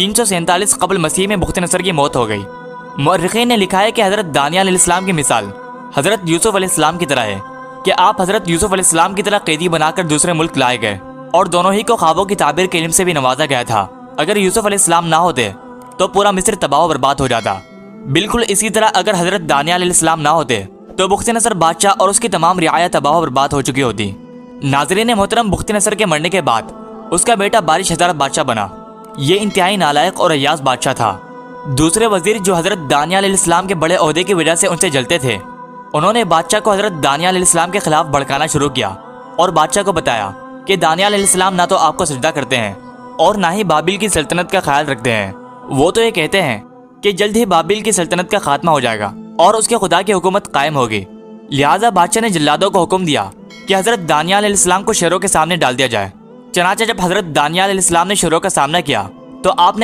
347 قبل مسیح میں بخت نصر کی موت ہو گئی۔ مورخین نے لکھا ہے کہ حضرت دانیال علیہ السلام کی مثال حضرت یوسف علیہ السلام کی طرح ہے کہ آپ حضرت یوسف علیہ السلام کی طرح قیدی بنا کر دوسرے ملک لائے گئے اور دونوں ہی کو خوابوں کی تعبیر کے علم سے بھی نوازا گیا تھا۔ اگر یوسف علیہ السلام نہ ہوتے تو پورا مصر تباہ و برباد ہو جاتا۔ بالکل اسی طرح اگر حضرت دانیال علیہ السلام نہ ہوتے تو بخت نصر بادشاہ اور اس کی تمام رعایا تباہ و برباد ہو چکی ہوتی۔ ناظرین محترم، بخت نصر کے مرنے کے بعد اس کا بیٹا بارش حضرت بادشاہ بنا۔ یہ انتہائی نالائق اور عیاذ بادشاہ تھا۔ دوسرے وزیر جو حضرت دانیال علیہ السلام کے بڑے عہدے کی وجہ سے ان سے جلتے تھے، انہوں نے بادشاہ کو حضرت دانیال علیہ السلام کے خلاف بھڑکانا شروع کیا اور بادشاہ کو بتایا کہ دانیال علیہ السلام نہ تو آپ کو سجدہ کرتے ہیں اور نہ ہی بابل کی سلطنت کا خیال رکھتے ہیں۔ وہ تو یہ کہتے ہیں کہ جلد ہی بابل کی سلطنت کا خاتمہ ہو جائے گا اور اس کے خدا کی حکومت قائم ہوگی۔ لہٰذا بادشاہ نے جلادوں کو حکم دیا کہ حضرت دانیال علیہ السلام کو شیروں کے سامنے ڈال دیا جائے۔ چنانچہ جب حضرت دانیال علیہ السلام نے شیروں کا سامنا کیا تو آپ نے